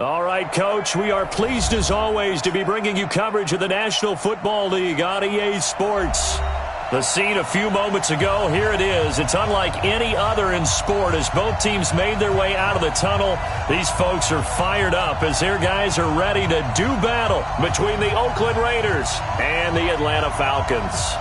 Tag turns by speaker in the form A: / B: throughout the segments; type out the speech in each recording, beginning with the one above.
A: All right, Coach, we are pleased as always to be bringing you coverage of the National Football League on EA Sports. The scene a few moments ago, here it is. It's unlike any other in sport as both teams made their way out of the tunnel. These folks are fired up as their guys are ready to do battle between the Oakland Raiders and the Atlanta Falcons.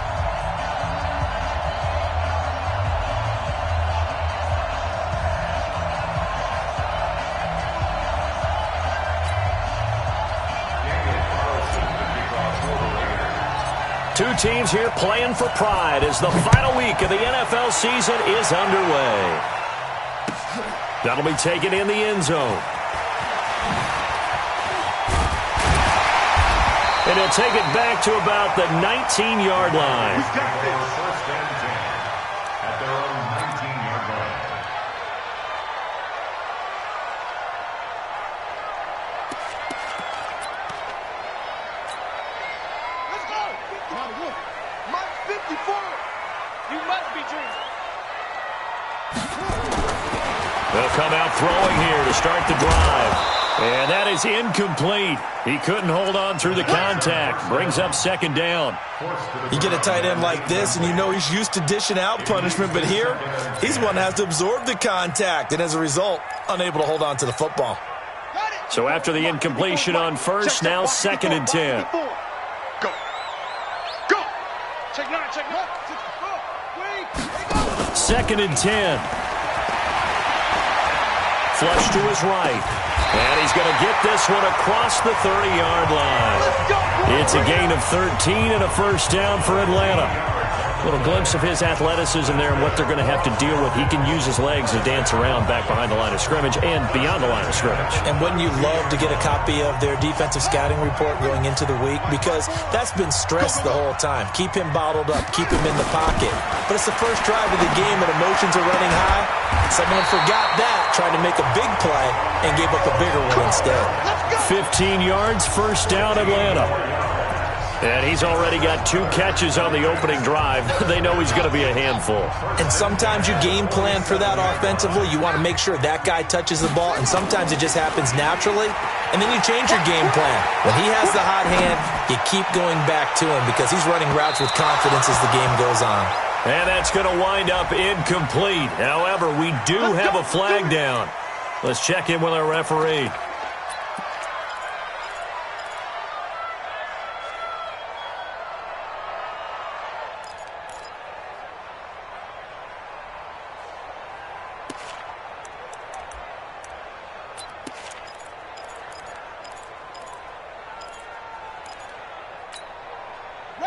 A: Two teams here playing for pride as the final week of the NFL season is underway. That'll be taken in the end zone. And he'll take it back to about the 19-yard line.
B: He's got this. First and 10 at their own 19-yard line.
C: Let's go. My 54. You must be dreaming.
A: They'll come out throwing here to start the drive. And that is incomplete. He couldn't hold on through the contact. Brings up second down.
D: You get a tight end like this, and you know he's used to dishing out punishment, but here, he's one that has to absorb the contact, and as a result, unable to hold on to the football.
A: So after the incompletion on first, now second and 10.
C: Go. Go. Check 9, check 9.
A: Second and 10. Flush to his right. And he's going to get this one across the 30-yard line. It's a gain of 13 and a first down for Atlanta. A little glimpse of his athleticism there and what they're going to have to deal with. He can use his legs to dance around back behind the line of scrimmage and beyond the line of scrimmage.
D: And wouldn't you love to get a copy of their defensive scouting report going into the week? Because that's been stressed the whole time. Keep him bottled up. Keep him in the pocket. But it's the first drive of the game and emotions are running high. Someone forgot that, tried to make a big play, and gave up a bigger one instead.
A: 15 yards, first down Atlanta. And he's already got 2 catches on the opening drive. They know he's going to be a handful.
D: And sometimes you game plan for that offensively. You want to make sure that guy touches the ball, and sometimes it just happens naturally. And then you change your game plan. When he has the hot hand, you keep going back to him because he's running routes with confidence as the game goes on.
A: And that's going to wind up incomplete. However, we do have a flag down. Let's check in with our referee.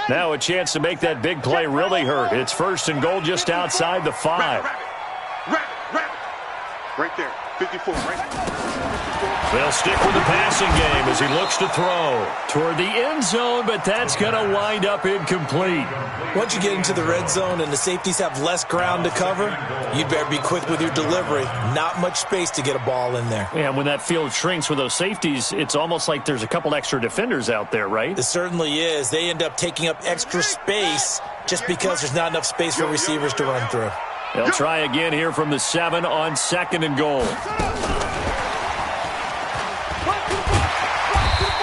A: Now a chance to make that big play really hurt. It's first and goal just outside the 5.
C: Right there. 54, right?
A: They'll stick with the passing game as he looks to throw toward the end zone, but that's going to wind up incomplete.
D: Once you get into the red zone and the safeties have less ground to cover, you better be quick with your delivery. Not much space to get a ball in there.
A: Yeah, when that field shrinks with those safeties, it's almost like there's a couple extra defenders out there, right?
D: It certainly is. They end up taking up extra space just because there's not enough space for receivers to run through.
A: They'll try again here from the 7 on second and goal.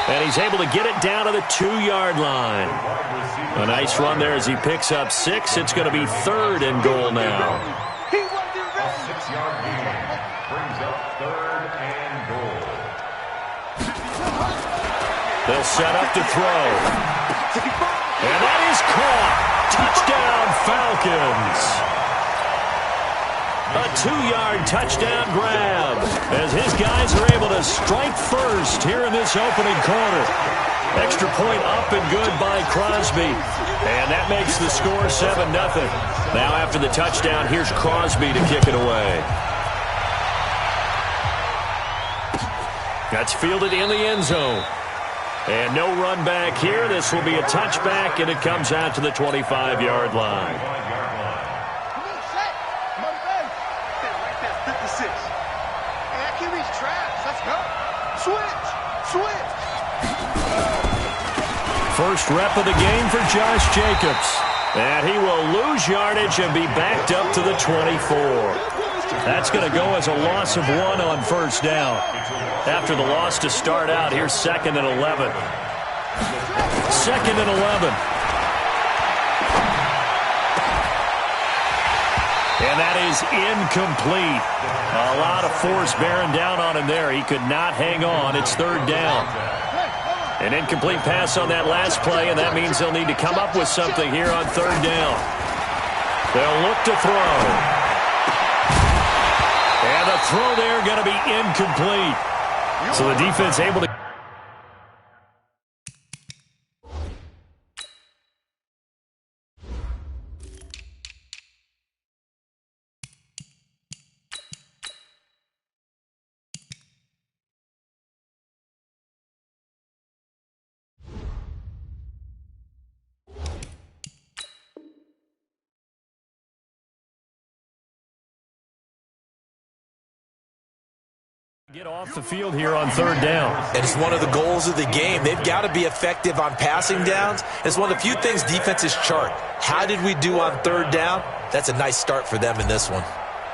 A: And he's able to get it down to the 2-yard line. A nice run there as he picks up 6. It's going to be third and goal now.
B: A 6-yard gain brings up third and goal.
A: They'll set up to throw. And that is caught. Touchdown, Falcons. A 2-yard touchdown grab as his guys are able to strike first here in this opening quarter. Extra point up and good by Crosby. And that makes the score 7-0. Now after the touchdown, here's Crosby to kick it away. That's fielded in the end zone. And no run back here. This will be a touchback, and it comes out to the 25-yard line. First rep of the game for Josh Jacobs. And he will lose yardage and be backed up to the 24. That's going to go as a loss of 1 on first down. After the loss to start out, here's 2nd and 11. 2nd and 11. And that is incomplete. A lot of force bearing down on him there. He could not hang on. It's 3rd down. An incomplete pass on that last play, and that means they'll need to come up with something here on 3rd down. They'll look to throw. And the throw there going to be incomplete. So the defense able to... get off the field here on 3rd down.
D: And it's one of the goals of the game. They've got to be effective on passing downs. It's one of the few things defenses chart. How did we do on 3rd down? That's a nice start for them in this one.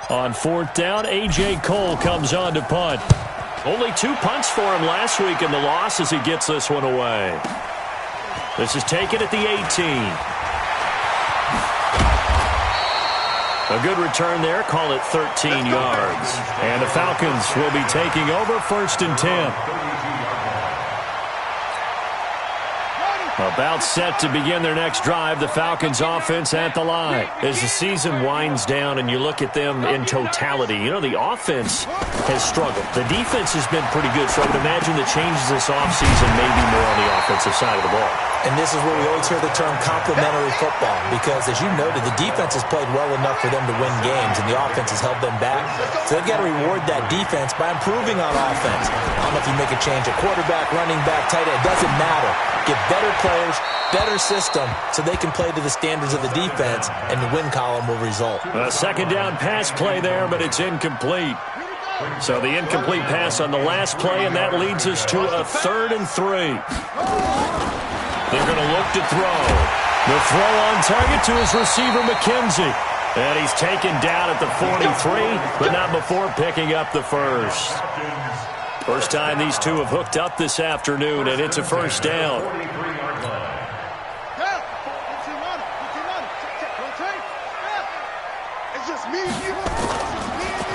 A: On 4th down, A.J. Cole comes on to punt. Only 2 punts for him last week in the loss as he gets this one away. This is taken at the 18. A good return there. Call it 13 yards. And the Falcons will be taking over 1st and 10. About set to begin their next drive, the Falcons offense at the line. As the season winds down and you look at them in totality, you know, the offense has struggled. The defense has been pretty good, so I would imagine the changes this offseason may be more on the offensive side of the ball.
D: And this is where we always hear the term complementary football, because as you noted, the defense has played well enough for them to win games, and the offense has held them back. So they've got to reward that defense by improving on offense. I don't know if you make a change at quarterback, running back, tight end, it doesn't matter. Get better players, better system, so they can play to the standards of the defense, and the win column will result.
A: A 2nd down pass play there, but it's incomplete. So the incomplete pass on the last play, and that leads us to a 3rd and 3. They're going to look to throw. The throw on target to his receiver, McKenzie. And he's taken down at the 43, but not before picking up the first. First time these two have hooked up this afternoon, and it's a 1st down.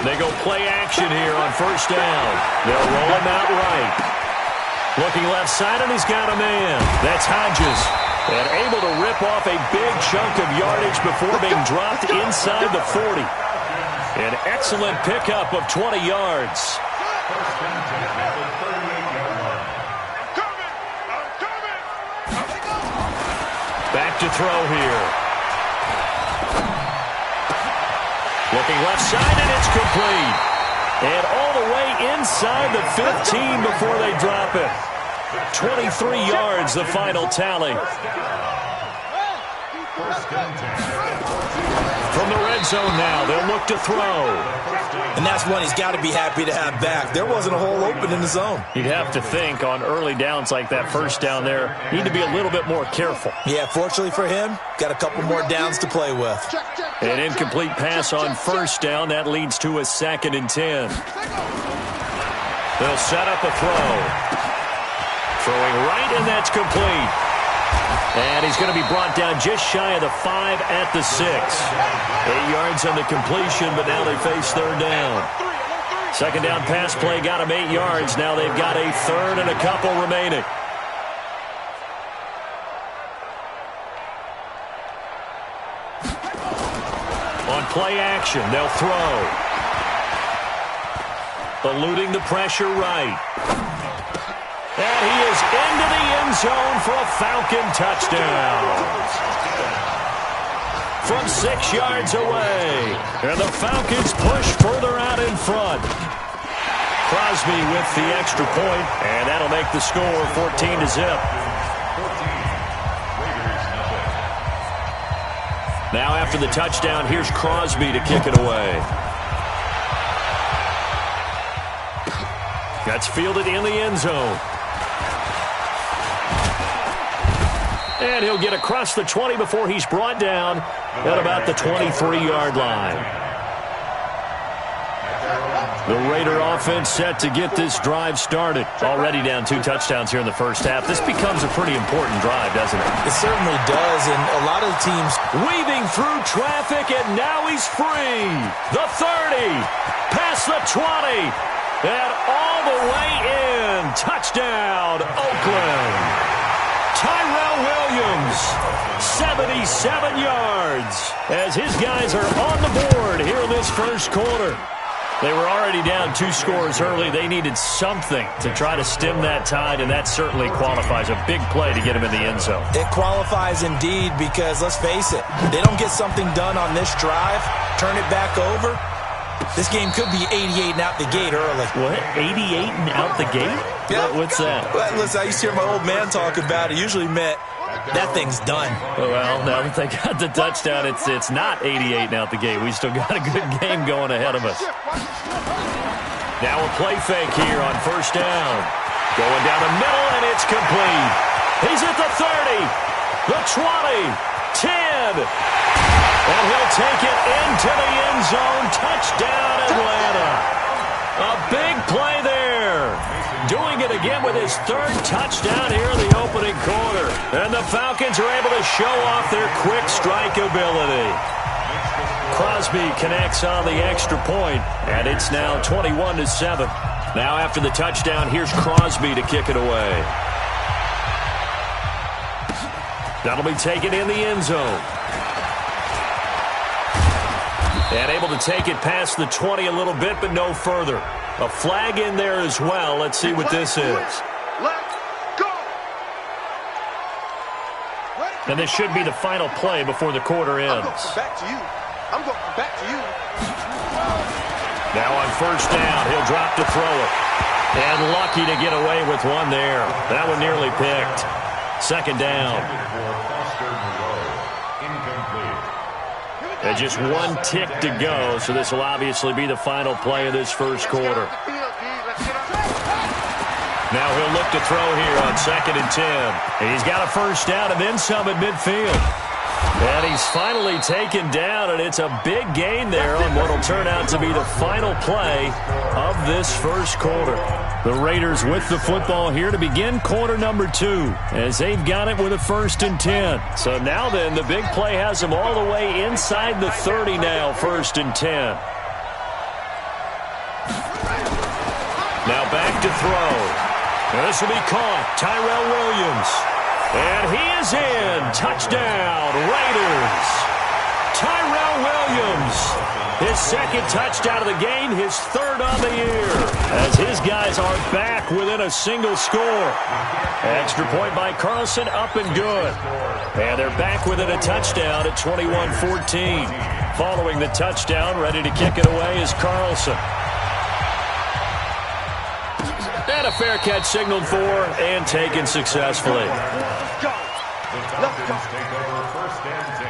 A: They go play action here on 1st down. They'll roll him out right. Looking left side, and he's got a man. That's Hodges. And able to rip off a big chunk of yardage before being dropped inside the 40. An excellent pickup of 20 yards. Back to throw here. Looking left side, and it's complete. And all the way inside the 15 before they drop it. 23 yards, the final tally. From the red zone now, they'll look to throw.
D: And that's one he's got to be happy to have back. There wasn't a hole open in the zone.
A: You'd have to think on early downs like that 1st down there, need to be a little bit more careful.
D: Yeah, fortunately for him, got a couple more downs to play with.
A: An incomplete pass on 1st down. That leads to a 2nd and 10. They'll set up a throw. Throwing right, and that's complete. And he's going to be brought down just shy of the 5 at the 6. 8 yards on the completion, but now they face 3rd down. 2nd down pass play got him 8 yards. Now they've got a 3rd and a couple remaining. On play action, they'll throw. Eluding the pressure right. And he is into the end zone for a Falcon touchdown. From 6 yards away. And the Falcons push further out in front. Crosby with the extra point, and that'll make the score 14-0. Now after the touchdown, here's Crosby to kick it away. That's fielded in the end zone. And he'll get across the 20 before he's brought down at about the 23-yard line. The Raider offense set to get this drive started. Already down 2 touchdowns here in the first half. This becomes a pretty important drive, doesn't it?
D: It certainly does, and a lot of the teams...
A: Weaving through traffic, and now he's free. The 30, past the 20, and all the way in. Touchdown, Oakland. Tyrell Williams, 77 yards, as his guys are on the board here in this first quarter. They were already down 2 scores early. They needed something to try to stem that tide, and that certainly qualifies. A big play to get him in the end zone.
D: It qualifies indeed because, let's face it, they don't get something done on this drive, turn it back over, this game could be 88 and out the gate early.
A: What? 88 and out the gate?
D: Yeah.
A: What's that?
D: Well, listen, I used to hear my old man talk about it. Usually meant that thing's done.
A: Well, now that they got the touchdown, it's not 88 and out the gate. We still got a good game going ahead of us. Now a play fake here on first down. Going down the middle, and it's complete. He's at the 30, the 20, 10. And he'll take it into the end zone. Touchdown, Atlanta. A big play there. Doing it again with his 3rd touchdown here in the opening quarter. And the Falcons are able to show off their quick strike ability. Crosby connects on the extra point, and it's now 21-7. Now after the touchdown, here's Crosby to kick it away. That'll be taken in the end zone. And able to take it past the 20 a little bit, but no further. A flag in there as well. Let's see what this is.
C: Let's go.
A: And this should be the final play before the quarter ends.
C: I'm going back to you.
A: Now on first down, he'll drop to throw it. And lucky to get away with one there. That one nearly picked. Second down. And just 1 tick to go, so this will obviously be the final play of this first quarter. Now he'll look to throw here on 2nd and 10. He's got a first down and then some at midfield. And he's finally taken down, and it's a big gain there on what will turn out to be the final play of this first quarter. The Raiders with the football here to begin quarter number 2, as they've got it with a 1st and 10. So now then, the big play has them all the way inside the 30 now, 1st and 10. Now back to throw. And this will be caught. Tyrell Williams. And he is in. Touchdown, Raiders. Tyrell Williams. His 2nd touchdown of the game, his 3rd on the year. As his guys are back within a single score. Extra point by Carlson, up and good. And they're back within a touchdown at 21-14. Following the touchdown, ready to kick it away is Carlson. And a fair catch signaled for and taken successfully.
C: Let's go.
B: Falcons take over 1st and 10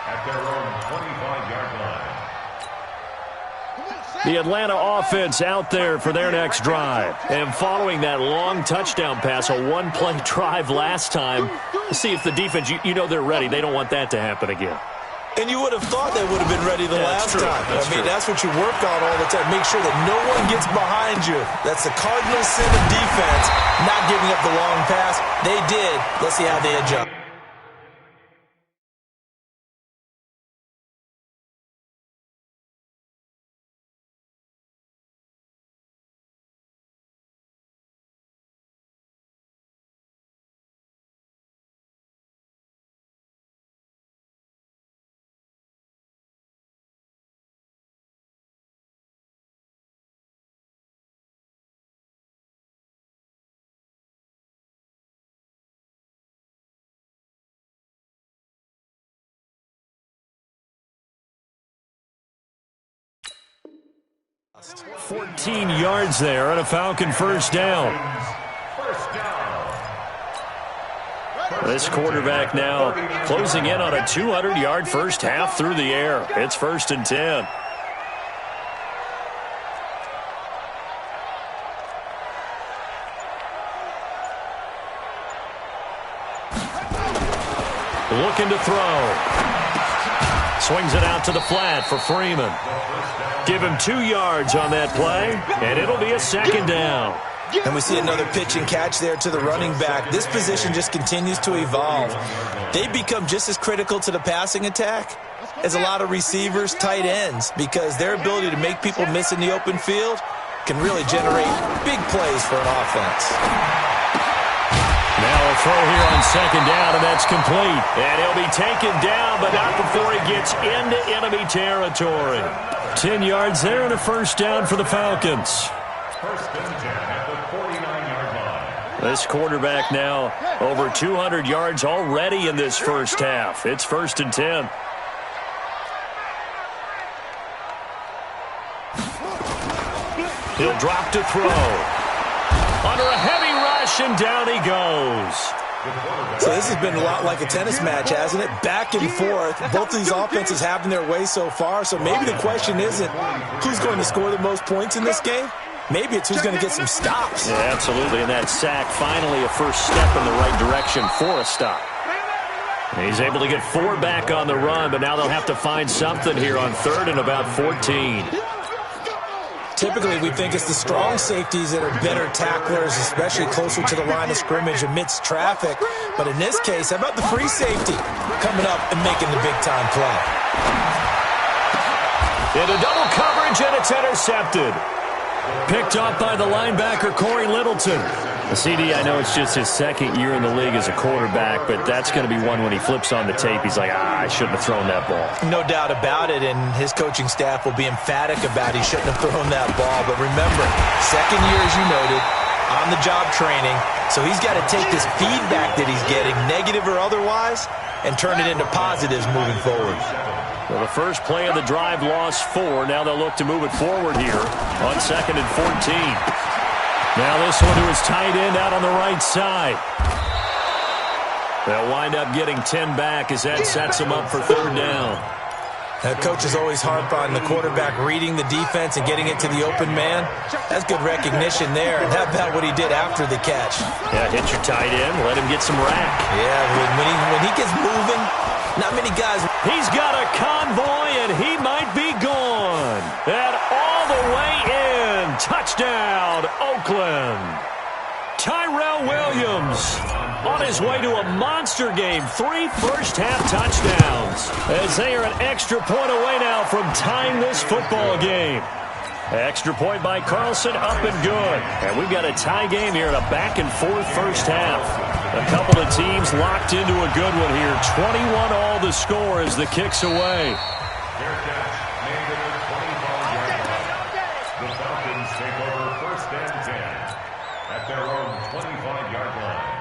B: at their own 25-yard line.
A: The Atlanta offense out there for their next drive. And following that long touchdown pass, a 1-play drive last time, see if the defense, you know they're ready. They don't want that to happen again.
D: And you would have thought they would have been ready the last time. That's what you work on all the time. Make sure that no one gets behind you. That's the cardinal sin of defense, not giving up the long pass. They did. Let's see how they adjust.
B: lost.
A: 14 yards there on a Falcon first down. This quarterback now closing in on a 200-yard first half through the air. It's 1st and 10. Looking to throw. Swings it out to the flat for Freeman. Give him 2 yards on that play, and it'll be a second down.
D: And we see another pitch and catch there to the running back. This position just continues to evolve. They become just as critical to the passing attack as a lot of receivers, tight ends, because their ability to make people miss in the open field can really generate big plays for an offense.
A: Now a throw here on second down, and that's complete. And he'll be taken down, but not before he gets into enemy territory. 10 yards there and a first down for the Falcons.
B: First and 10 at the 49-yard line.
A: This quarterback now over 200 yards already in this first half. It's first and 10. He'll drop to throw. Under a heavy rush, and down he goes.
D: So this has been a lot like a tennis match, hasn't it? Back and forth. Both of these offenses having their way so far. So maybe the question isn't who's going to score the most points in this game. Maybe it's who's going to get some stops.
A: Yeah, absolutely. And that sack, finally a first step in the right direction for a stop. He's able to get 4 back on the run, but now they'll have to find something here on 3rd and about 14.
D: Typically, we think it's the strong safeties that are better tacklers, especially closer to the line of scrimmage amidst traffic. But in this case, how about the free safety coming up and making the big-time play?
A: Into double coverage, and it's intercepted. Picked off by the linebacker, Corey Littleton. The CD, I know it's just his second year in the league as a quarterback, but that's going to be one when he flips on the tape. He's like, I shouldn't have thrown that ball.
D: No doubt about it, and his coaching staff will be emphatic about he shouldn't have thrown that ball. But remember, second year, as you noted, on-the-job training, so he's got to take this feedback that he's getting, negative or otherwise, and turn it into positives moving forward.
A: Well, the first play of the drive lost 4. Now they'll look to move it forward here on 2nd and 14. Now this one to his tight end out on the right side. They'll wind up getting 10 back as that sets them up for 3rd down.
D: Coaches always harp on the quarterback reading the defense and getting it to the open man. That's good recognition there. And how about what he did after the catch?
A: Yeah, hit your tight end, let him get some rack.
D: Yeah, when he gets moving, not many guys.
A: He's got a convoy, and he might be gone. And all the way in. Touchdown, Oakland. Tyrell Williams on his way to a monster game. 3 first-half touchdowns. As they are an extra point away now from tying this football game. Extra point by Carlson, up and good. And we've got a tie game here in a back-and-forth first half. A couple of teams locked into a good one here. 21 all the score as the kick's away.
B: Fair catch made at the 25-yard line. The Falcons take over 1st and 10 at their own 25-yard line.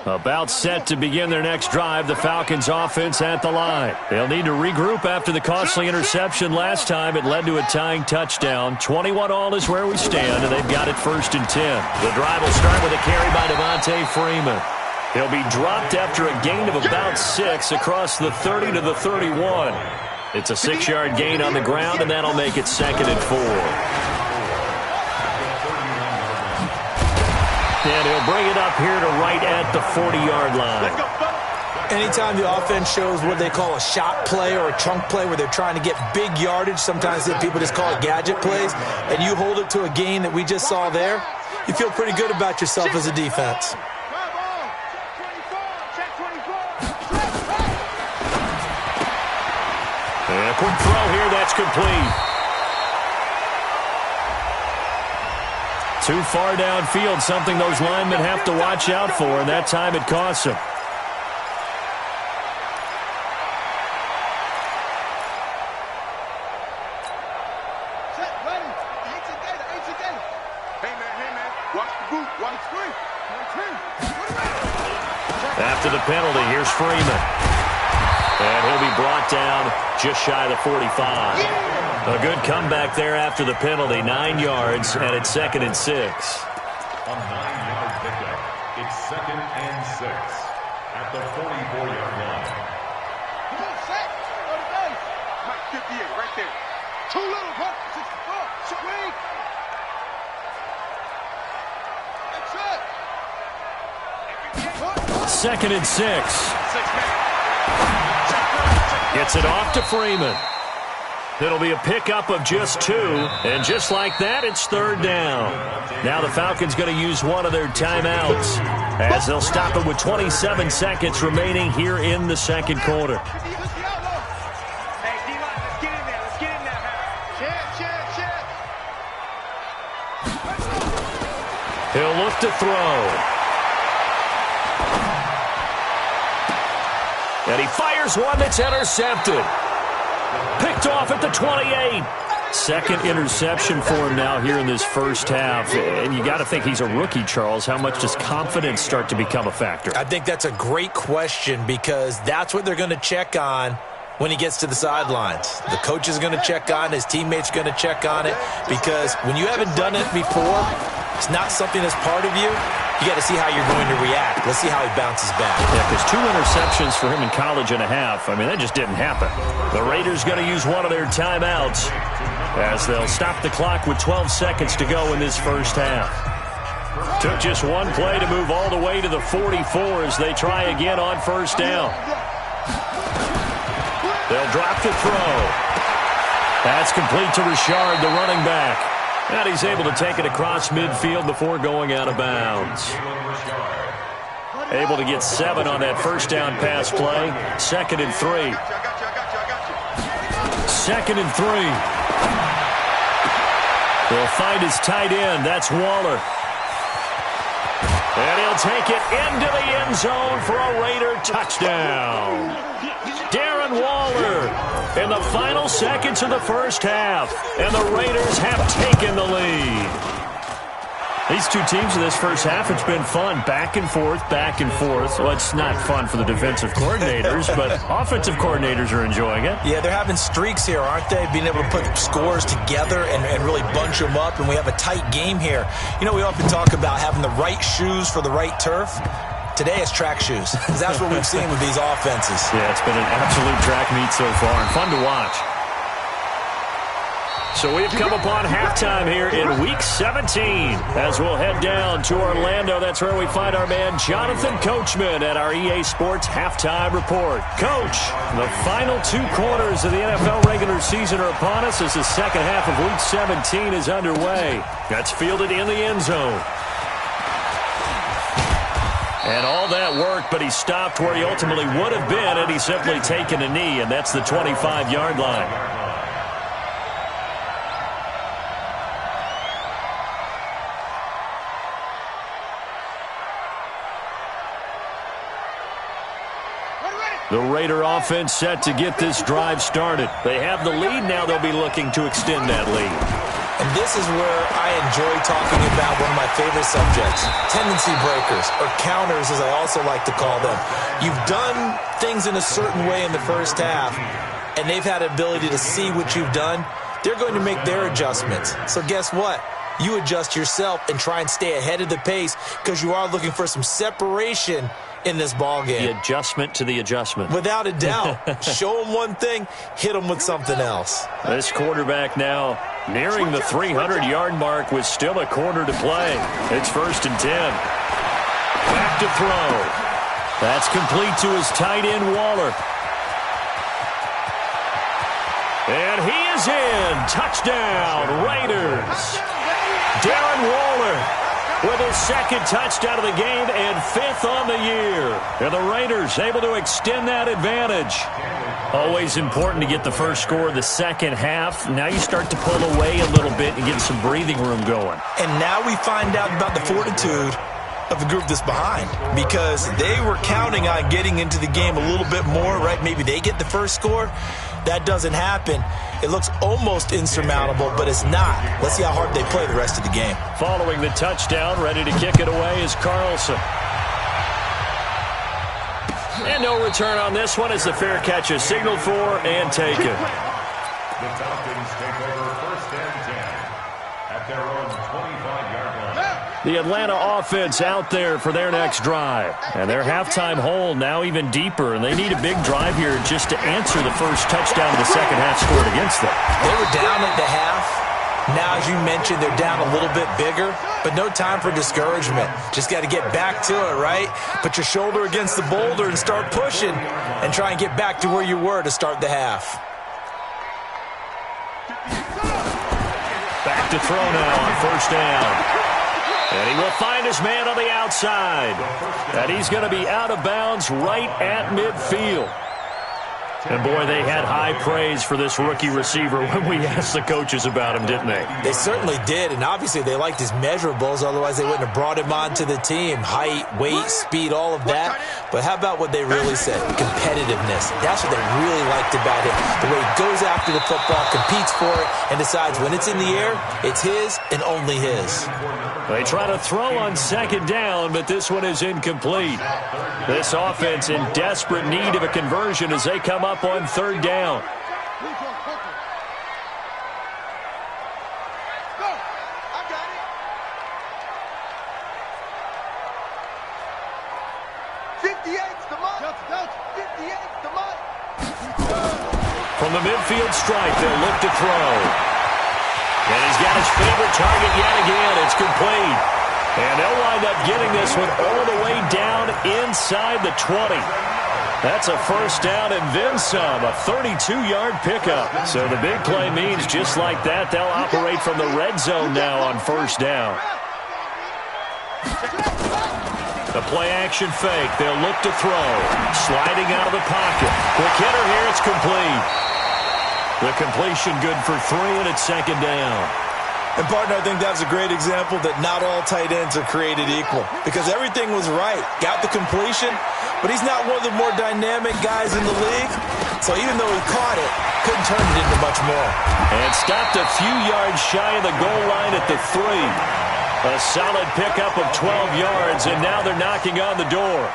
A: About set to begin their next drive, the Falcons offense at the line. They'll need to regroup after the costly interception last time. It led to a tying touchdown. 21 all is where we stand, and they've got it 1st and 10. The drive will start with a carry by Devontae Freeman. He'll be dropped after a gain of about 6 across the 30 to the 31. It's a 6-yard gain on the ground, and that'll make it 2nd and 4. And he'll bring it up here to right at the 40-yard line.
D: Anytime the offense shows what they call a shot play or a chunk play where they're trying to get big yardage, sometimes people just call it gadget plays, and you hold it to a gain that we just saw there, you feel pretty good about yourself as a defense.
A: And a quick throw here, that's complete. Too far downfield, something those linemen have to watch out for, and that time it costs them. After the penalty, here's Freeman. And he'll be brought down just shy of the 45. A good comeback there after the penalty. 9 yards, and it's 2nd and 6.
B: A 9-yard pickup. It's 2nd and 6 at the 44-yard line.
C: Come on, set. Go to base. Mike 58 right there. Too little, huh? 64.
A: Second and 6. Gets it off to Freeman. It'll be a pickup of just 2, and just like that, it's third down. Now the Falcons going to use one of their timeouts as they'll stop it with 27 seconds remaining here in the second quarter. He'll look to throw. And he fires one that's intercepted. Picked off at the 28. Second interception for him now here in this first half. And you got to think he's a rookie, Charles. How much does confidence start to become a factor?
D: I think that's a great question because that's what they're going to check on when he gets to the sidelines. The coach is going to check on, his teammates are going to check on it, because when you haven't done it before, it's not something that's part of you. You got to see how you're going to react. Let's see how he bounces back.
A: Yeah, because 2 interceptions for him in college and a half. I mean, that just didn't happen. The Raiders going to use one of their timeouts as they'll stop the clock with 12 seconds to go in this first half. Took just one play to move all the way to the 44 as they try again on first down. They'll drop the throw. That's complete to Richard, the running back. And he's able to take it across midfield before going out of bounds. Able to get 7 on that first down pass play. Second and 3. Second and 3. He'll find his tight end. That's Waller. And he'll take it into the end zone for a Raider touchdown. Darren Waller in the final seconds of the first half. And the Raiders have taken the lead. These two teams in this first half, it's been fun. Back and forth, back and forth. Well, it's not fun for the defensive coordinators, but offensive coordinators are enjoying it.
D: Yeah, they're having streaks here, aren't they? Being able to put scores together and really bunch them up, and we have a tight game here. You know, we often talk about having the right shoes for the right turf. Today it's track shoes, because that's what we've seen with these offenses.
A: Yeah, it's been an absolute track meet so far, and fun to watch. So we've come upon halftime here in Week 17 as we'll head down to Orlando. That's where we find our man Jonathan Coachman at our EA Sports Halftime Report. Coach, the final 2 quarters of the NFL regular season are upon us as the second half of Week 17 is underway. That's fielded in the end zone. And all that work, but he stopped where he ultimately would have been, and he's simply taken a knee, and that's the 25-yard line. The Raider offense set to get this drive started. They have the lead. Now they'll be looking to extend that lead.
D: And this is where I enjoy talking about one of my favorite subjects, tendency breakers, or counters as I also like to call them. You've done things in a certain way in the first half, and they've had the ability to see what you've done. They're going to make their adjustments. So guess what? You adjust yourself and try and stay ahead of the pace because you are looking for some separation in this ball game.
A: The adjustment to the adjustment.
D: Without a doubt. Show them one thing, hit them with something else.
A: This quarterback now nearing the 300-yard mark with still a quarter to play. It's 1st and 10. Back to throw. That's complete to his tight end, Waller. And he is in. Touchdown, Raiders. Darren Waller with his second touchdown of the game and 5th on the year. And the Raiders able to extend that advantage. Always important to get the first score of the second half. Now you start to pull away a little bit and get some breathing room going.
D: And now we find out about the fortitude of the group that's behind, because they were counting on getting into the game a little bit more, right? Maybe they get the first score. That doesn't happen. It looks almost insurmountable, but it's not. Let's see how hard they play the rest of the game.
A: Following the touchdown, ready to kick it away is Carlson. And no return on this one as the fair catch is signaled for and taken.
B: The Falcons take over 1st and 10 at their own 25-yard line.
A: The Atlanta offense out there for their next drive. And their halftime hole now even deeper, and they need a big drive here just to answer the first touchdown of the second half scored against them.
D: They were down at the half, Now, as you mentioned, they're down a little bit bigger, but no time for discouragement. Just got to get back to it, right? Put your shoulder against the boulder and start pushing and try and get back to where you were to start the half.
A: Back to throw now on first down. And he will find his man on the outside. And he's going to be out of bounds right at midfield. And, boy, they had high praise for this rookie receiver when we asked the coaches about him, didn't they?
D: They certainly did, and obviously they liked his measurables. Otherwise, they wouldn't have brought him onto the team. Height, weight, speed, all of that. But how about what they really said? Competitiveness. That's what they really liked about him. The way he goes after the football, competes for it, and decides when it's in the air, it's his and only his.
A: They try to throw on second down, but this one is incomplete. This offense in desperate need of a conversion as they come up on third down. From the midfield stripe, they'll look to throw. And he's got his favorite target yet again. It's complete. And they'll wind up getting this one all the way down inside the 20. That's a first down and then some, a 32-yard pickup. So the big play means just like that, they'll operate from the red zone now on first down. The play-action fake. They'll look to throw. Sliding out of the pocket. Quick hitter here. It's complete. The completion good for 3, and it's second down.
D: And, partner, I think that's a great example that not all tight ends are created equal because everything was right. Got the completion, but he's not one of the more dynamic guys in the league. So even though he caught it, couldn't turn it into much more.
A: And stopped a few yards shy of the goal line at the 3. A solid pickup of 12 yards, and now they're knocking on the door.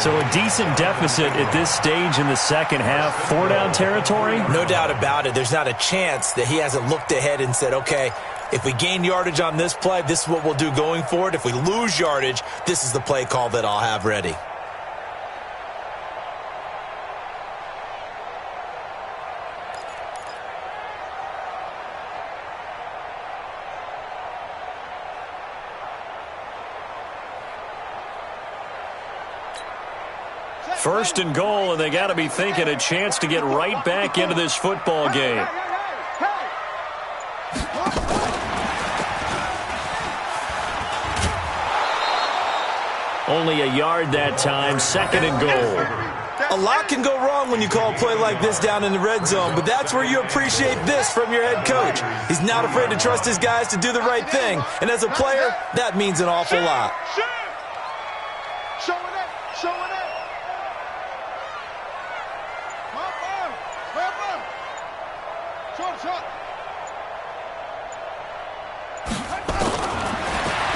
E: So a decent deficit at this stage in the second half. 4-down territory?
D: No doubt about it. There's not a chance that he hasn't looked ahead and said, okay, if we gain yardage on this play, this is what we'll do going forward. If we lose yardage, this is the play call that I'll have ready.
A: First and goal, and they got to be thinking a chance to get right back into this football game. Only a yard that time, second and goal.
D: A lot can go wrong when you call a play like this down in the red zone, but that's where you appreciate this from your head coach. He's not afraid to trust his guys to do the right thing, and as a player, that means an awful lot.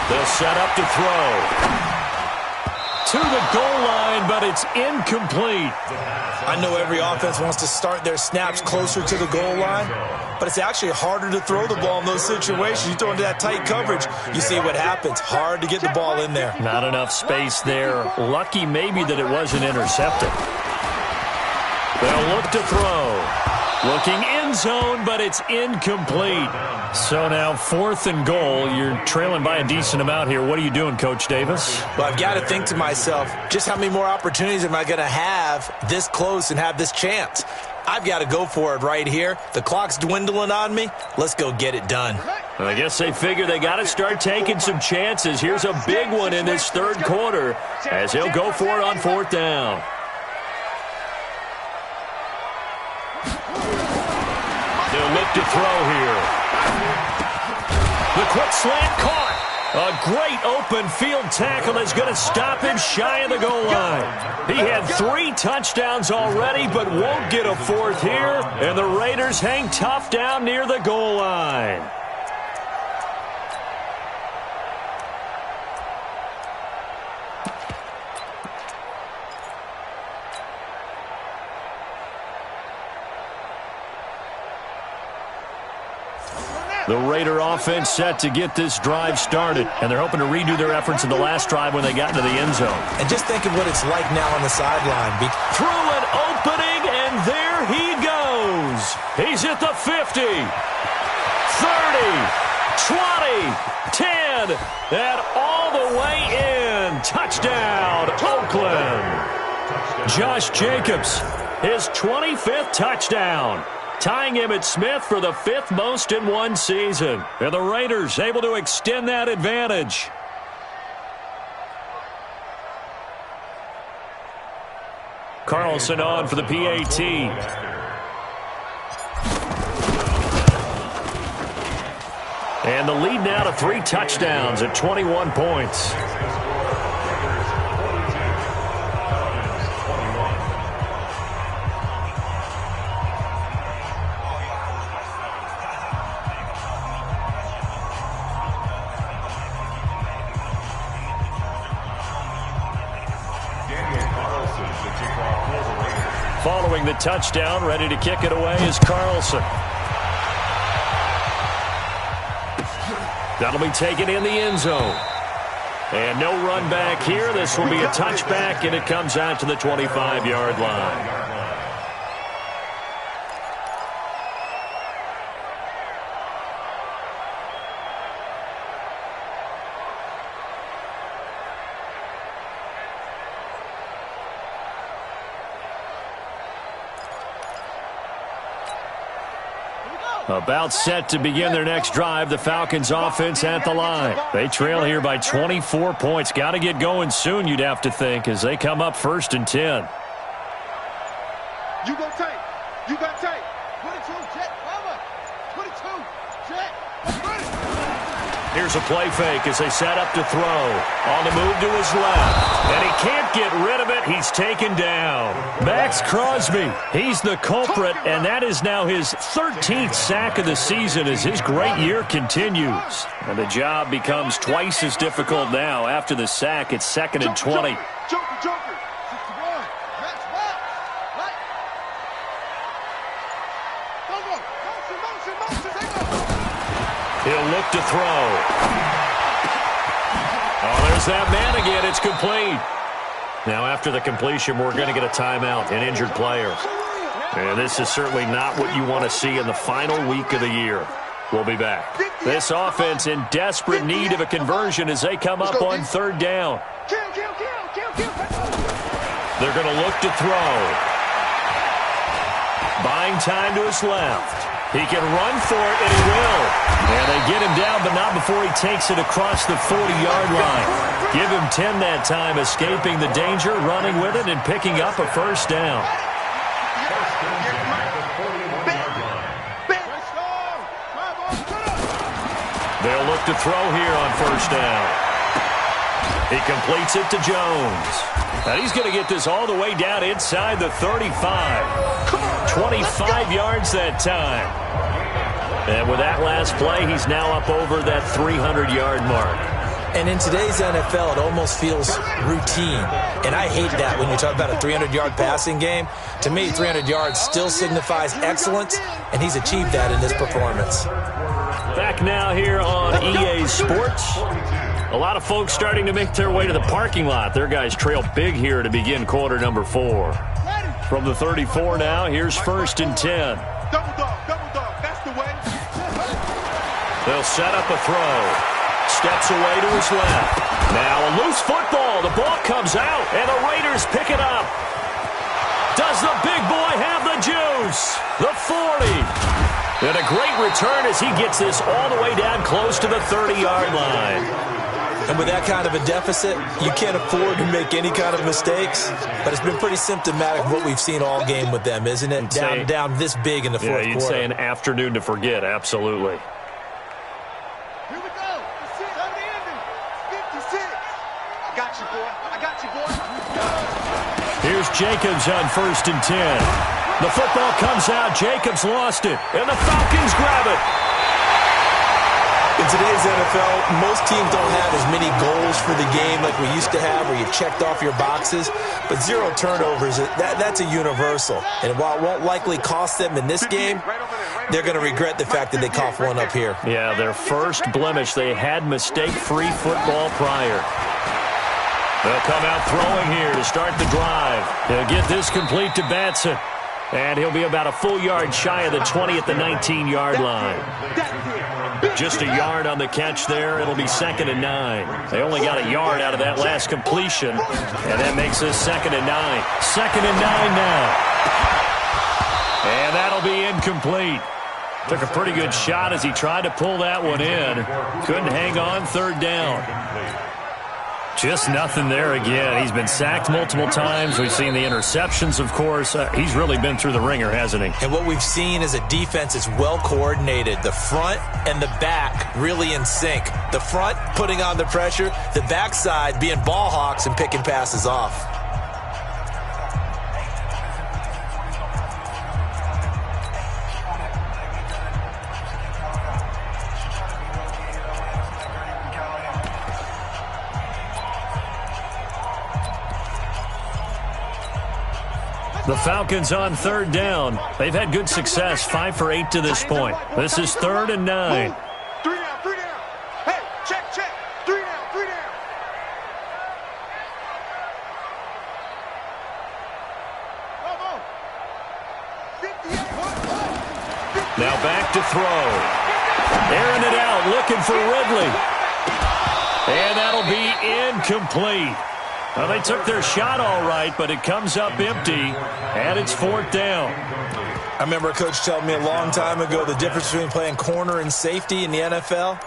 A: They'll set up to throw. To the goal line, but it's incomplete.
D: I know every offense wants to start their snaps closer to the goal line, but it's actually harder to throw the ball in those situations. You throw into that tight coverage, you see what happens. Hard to get the ball in there.
A: Not enough space there. Lucky maybe that it wasn't intercepted. They'll look to throw. Looking end zone, but it's incomplete. So now 4th and goal. You're trailing by a decent amount here. What are you doing, Coach Davis?
D: Well, I've got to think to myself, just how many more opportunities am I going to have this close and have this chance? I've got to go for it right here. The clock's dwindling on me. Let's go get it done.
A: I guess they figure they got to start taking some chances. Here's a big one in this third quarter as he'll go for it on 4th down. They'll look to throw here. The quick slant caught. A great open field tackle is going to stop him shy of the goal line. He had 3 touchdowns already, but won't get a 4th here. And the Raiders hang tough down near the goal line. The Raider offense set to get this drive started, and they're hoping to redo their efforts in the last drive when they got into the end zone.
D: And just think of what it's like now on the sideline.
A: Through an opening, and there he goes. He's at the 50. 20, 10, and all the way in. Touchdown, Oakland. Josh Jacobs, his 25th touchdown, tying him at Smith for the 5th most in one season. And the Raiders able to extend that advantage. Carlson on for the PAT. And the lead now to 3 touchdowns at 21 points. Following the touchdown, ready to kick it away is Carlson. That'll be taken in the end zone. And no run back here. This will be a touchback, and it comes out to the 25-yard line. About set to begin their next drive. The Falcons offense at the line. They trail here by 24 points. Got to get going soon, you'd have to think, as they come up 1st and 10.
C: You go tight. You got tight. 22, jet, mama. 22, jet.
A: Here's a play fake as they set up to throw. On the move to his left. And he can't get rid of it. He's taken down. Max Crosby, he's the culprit, and that is now his 13th sack of the season as his great year continues. And the job becomes twice as difficult now. After the sack, it's 2nd and 20.
C: Joker. 61. Max. Right. Motion.
A: He'll look to throw. Oh, there's that man again. It's complete. Now, after the completion, we're going to get a timeout, an injured player. And this is certainly not what you want to see in the final week of the year. We'll be back. This offense in desperate need of a conversion as they come up on 3rd down. They're going to look to throw. Buying time to his left. He can run for it, and he will. And they get him down, but not before he takes it across the 40-yard line. Give him 10 that time, escaping the danger, running with it, and picking up a 1st down. They'll look to throw here on 1st down. He completes it to Jones. And he's going to get this all the way down inside the 35. 25 yards that time. And with that last play, he's now up over that 300-yard mark.
D: And in today's NFL, it almost feels routine. And I hate that when you talk about a 300-yard passing game. To me, 300 yards still signifies excellence, and he's achieved that in this performance.
A: Back now here on EA Sports. A lot of folks starting to make their way to the parking lot. Their guys trail big here to begin quarter number 4. From the 34 now, here's 1st and 10.
C: Double dog, that's the way.
A: They'll set up a throw. Steps away to his left. Now a loose football. The ball comes out, and the Raiders pick it up. Does the big boy have the juice? The 40. And a great return as he gets this all the way down close to the 30-yard line.
D: And with that kind of a deficit, you can't afford to make any kind of mistakes. But it's been pretty symptomatic of what we've seen all game with them, isn't it? Down this big in the fourth quarter.
A: Yeah, you'd say an afternoon to forget, absolutely.
C: Here we go. It's time to end it. 56. I got you, boy.
A: Here's Jacobs on 1st and 10. The football comes out. Jacobs lost it. And the Falcons grab it.
D: In today's NFL, most teams don't have as many goals for the game like we used to have where you've checked off your boxes. But 0 turnovers, that's a universal. And while it won't likely cost them in this game, they're going to regret the fact that they coughed one up here.
A: Yeah, their first blemish. They had mistake-free football prior. They'll come out throwing here to start the drive. They'll get this complete to Batson.
E: And he'll be about a full yard shy of the 20 at the 19-yard line. Just a yard on the catch there. It'll be 2nd and 9. They only got a yard out of that last completion, and that makes this 2nd and 9. 2nd and 9 now. And that'll be incomplete. Took a pretty good shot as he tried to pull that one in. Couldn't hang on, 3rd down. Just nothing there again. He's been sacked multiple times. We've seen the interceptions, of course. He's really been through the ringer, hasn't he?
D: And what we've seen is a defense that's well coordinated. The front and the back really in sync. The front putting on the pressure, the backside being ball hawks and picking passes off.
E: The Falcons on 3rd down. They've had good success, 5 for 8 to this point. This is 3rd and 9.
C: 3 down, 3 down. Hey, check. 3 down, 3 down. Come on. 58.
E: Now back to throw. Airing it out, looking for Ridley. And that'll be incomplete. Well, they took their shot all right, but it comes up empty, and it's 4th down.
D: I remember a coach telling me a long time ago the difference between playing corner and safety in the NFL.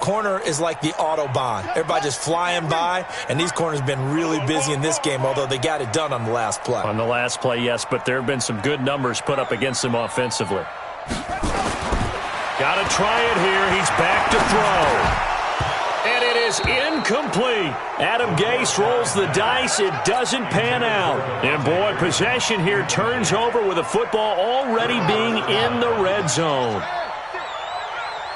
D: Corner is like the Autobahn. Everybody just flying by, and these corners have been really busy in this game, although they got it done on the last play.
E: On the last play, yes, but there have been some good numbers put up against them offensively. Got to try it here. He's back to throw. And it is incomplete. Adam Gase rolls the dice. It doesn't pan out. And, boy, possession here turns over with the football already being in the red zone.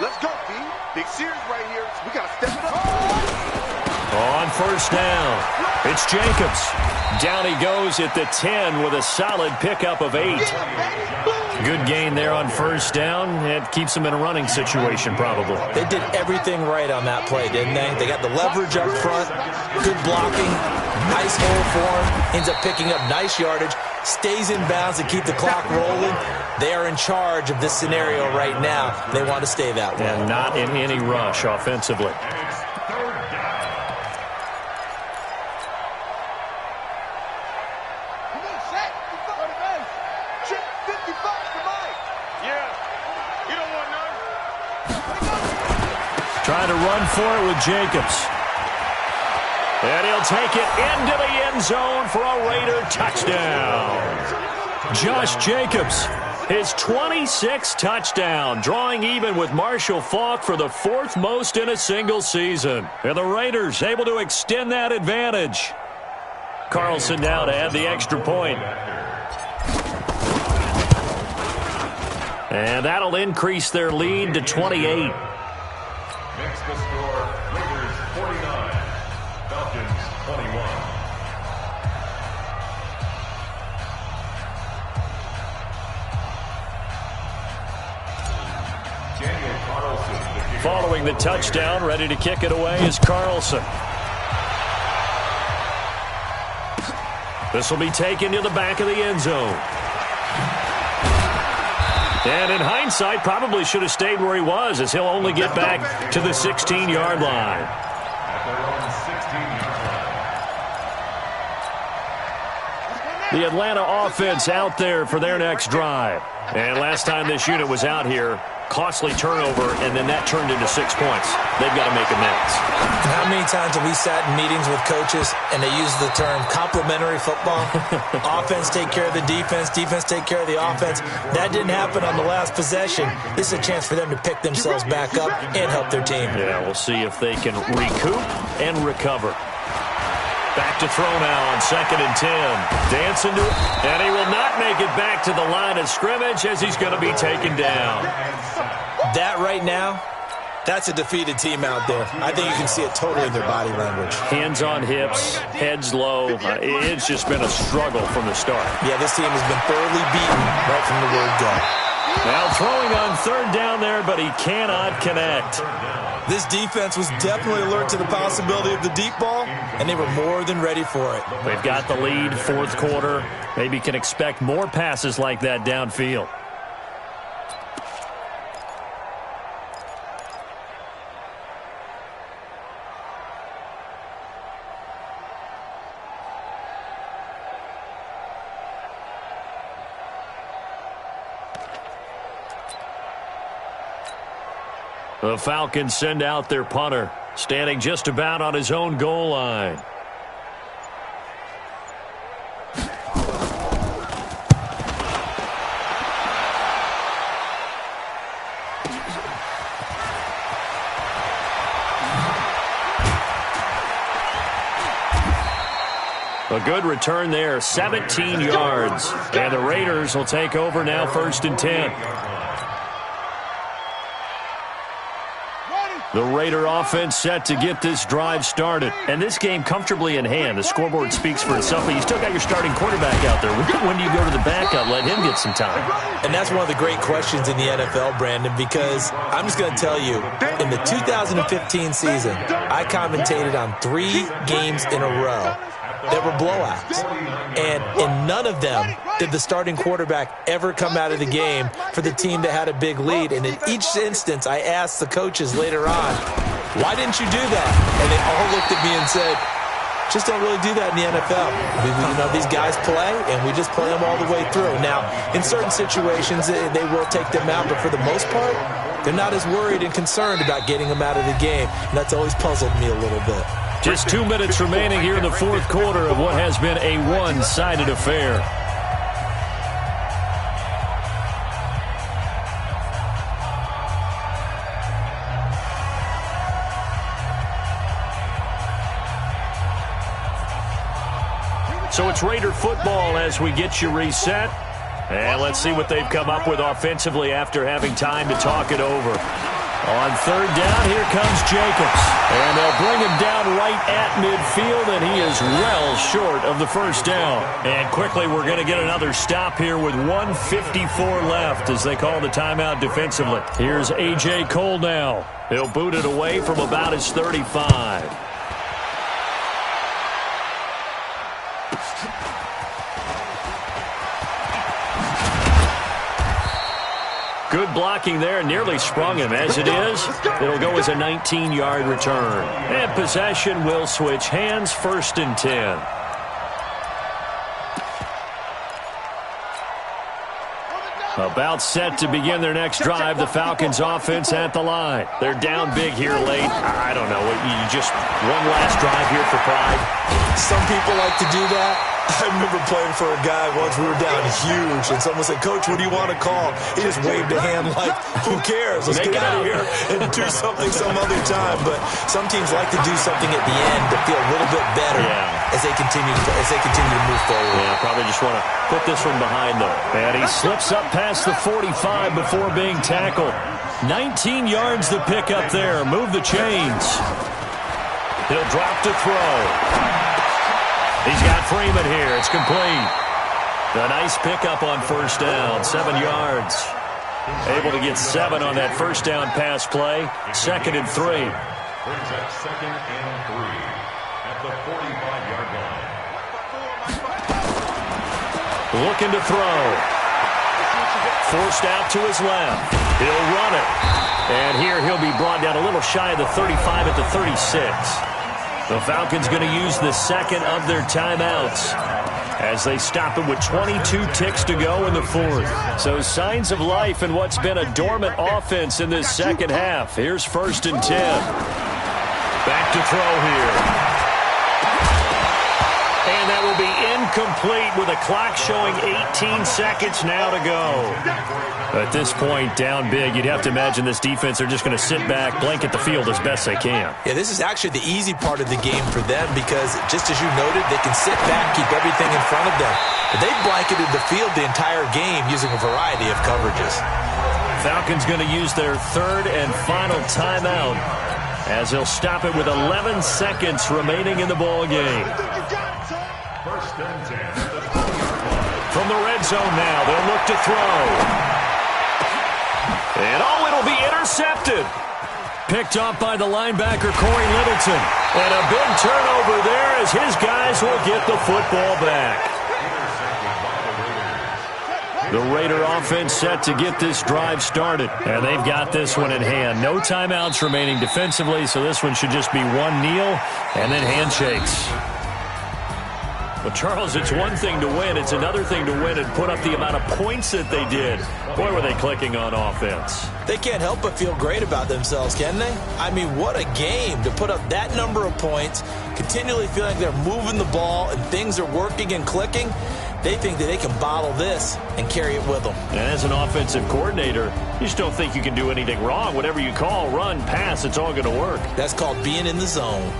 C: Let's go, D. Big series right here. We got to step it up.
E: On 1st down, it's Jacobs. Down he goes at the 10 with a solid pickup of 8. Good gain there on 1st down. It keeps them in a running situation probably.
D: They did everything right on that play, didn't they? They got the leverage up front, good blocking, nice hole for him, ends up picking up nice yardage, stays in bounds to keep the clock rolling. They are in charge of this scenario right now. They want to stay that way.
E: And not in any rush offensively. Trying to run for it with Jacobs. And he'll take it into the end zone for a Raider touchdown. Josh Jacobs, his 26th touchdown, drawing even with Marshall Faulk for the 4th most in a single season. And the Raiders able to extend that advantage. Carlson now to add the extra point. And that'll increase their lead to 28.
B: Makes the score Raiders 49, Falcons 21. Daniel Carlson.
E: Following the touchdown, ready to kick it away is Carlson. This will be taken to the back of the end zone. And in hindsight, probably should have stayed where he was, as he'll only get back to the 16-yard line.
B: At their own 16-yard line.
E: The Atlanta offense out there for their next drive. And last time this unit was out here, costly turnover, and then that turned into 6 points. They've got to make amends.
D: And how many times have we sat in meetings with coaches and they use the term complementary football? Offense take care of the defense, defense take care of the offense. That didn't happen on the last possession. This is a chance for them to pick themselves back up and help their team.
E: Yeah, we'll see if they can recoup and recover. Back to throw now on 2nd and 10. Dancing to it, and he will not make it back to the line of scrimmage as he's going to be taken down.
D: That right now, that's a defeated team out there. I think you can see it totally in their body language.
E: Hands on hips, heads low. It's just been a struggle from the start.
D: Yeah, this team has been thoroughly beaten right from the word go.
E: Now throwing on third down there, but he cannot connect.
D: This defense was definitely alert to the possibility of the deep ball, and they were more than ready for it.
E: They've got the lead, fourth quarter. Maybe can expect more passes like that downfield. The Falcons send out their punter, standing just about on his own goal line. A good return there, 17 yards. And the Raiders will take over now, 1st and 10. The Raider offense set to get this drive started. And this game comfortably in hand. The scoreboard speaks for itself, but you still got your starting quarterback out there. When do you go to the backup? Let him get some time.
D: And that's one of the great questions in the NFL, Brandon, because I'm just going to tell you, in the 2015 season, I commentated on 3 games in a row that were blowouts. And in none of them did the starting quarterback ever come out of the game for the team that had a big lead. And in each instance, I asked the coaches later on, why didn't you do that? And they all looked at me and said, just don't really do that in the NFL. You know, these guys play, and we just play them all the way through. Now, in certain situations, they will take them out, but for the most part, they're not as worried and concerned about getting them out of the game. And that's always puzzled me a little bit.
E: Just 2 minutes remaining here in the fourth quarter of what has been a one-sided affair. So it's Raider football as we get you reset. And let's see what they've come up with offensively after having time to talk it over. On third down, here comes Jacobs. And they'll bring him down right at midfield, and he is well short of the first down. And quickly, we're going to get another stop here with 1:54 left as they call the timeout defensively. Here's A.J. Cole now. He'll boot it away from about his 35. Good blocking there, nearly sprung him. As it is, it'll go as a 19-yard return. And possession will switch hands, 1st and 10. About set to begin their next drive, the Falcons offense at the line. They're down big here late. I don't know, you just one last drive here for pride.
D: Some people like to do that. I remember playing for a guy once. We were down huge, and someone said, Coach, what do you want to call? He just waved a hand like, who cares? Let's get out of here and do something some other time. But some teams like to do something at the end to feel a little bit better as they continue to move forward.
E: Yeah, probably just want to put this one behind them. And he slips up past the 45 before being tackled. 19 yards to pick up there. Move the chains. He'll drop to throw. He's got Freeman here. It's complete. A nice pickup on first down, 7 yards. Able to get 7 on that first down pass play. 2nd and 3.
B: Brings up 2nd and 3 at the 45-yard line.
E: Looking to throw. Forced out to his left. He'll run it. And here he'll be brought down a little shy of the 35 at the 36. The Falcons going to use the second of their timeouts as they stop it with 22 ticks to go in the fourth. So signs of life in what's been a dormant offense in this second half. Here's 1st and 10. Back to throw here. And that will be incomplete with a clock showing 18 seconds now to go. At this point, down big, you'd have to imagine this defense are just going to sit back, blanket the field as best they can.
D: Yeah, this is actually the easy part of the game for them because, just as you noted, they can sit back, keep everything in front of them. But they've blanketed the field the entire game using a variety of coverages.
E: Falcons going to use their third and final timeout as they'll stop it with 11 seconds remaining in the ball game.
B: 1st and 10.
E: From the red zone now, they'll look to throw. And, oh, it'll be intercepted. Picked off by the linebacker, Corey Littleton. And a big turnover there as his guys will get the football back. The Raider offense set to get this drive started. And they've got this one in hand. No timeouts remaining defensively, so this one should just be one kneel and then handshakes. Well, Charles, it's one thing to win. It's another thing to win and put up the amount of points that they did. Boy, were they clicking on offense.
D: They can't help but feel great about themselves, can they? I mean, what a game to put up that number of points, continually feeling like they're moving the ball and things are working and clicking. They think that they can bottle this and carry it with them.
E: And as an offensive coordinator, you just don't think you can do anything wrong. Whatever you call, run, pass, it's all going to work.
D: That's called being in the zone.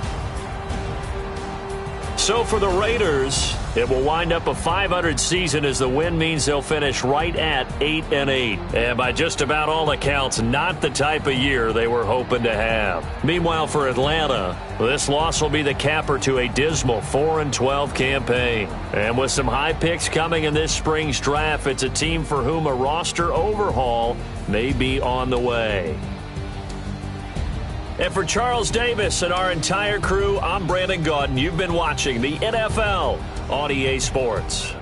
E: So for the Raiders, it will wind up a 500 season as the win means they'll finish right at 8-8. And by just about all accounts, not the type of year they were hoping to have. Meanwhile, for Atlanta, this loss will be the capper to a dismal 4-12 campaign. And with some high picks coming in this spring's draft, it's a team for whom a roster overhaul may be on the way. And for Charles Davis and our entire crew, I'm Brandon Gaudin. You've been watching the NFL on EA Sports.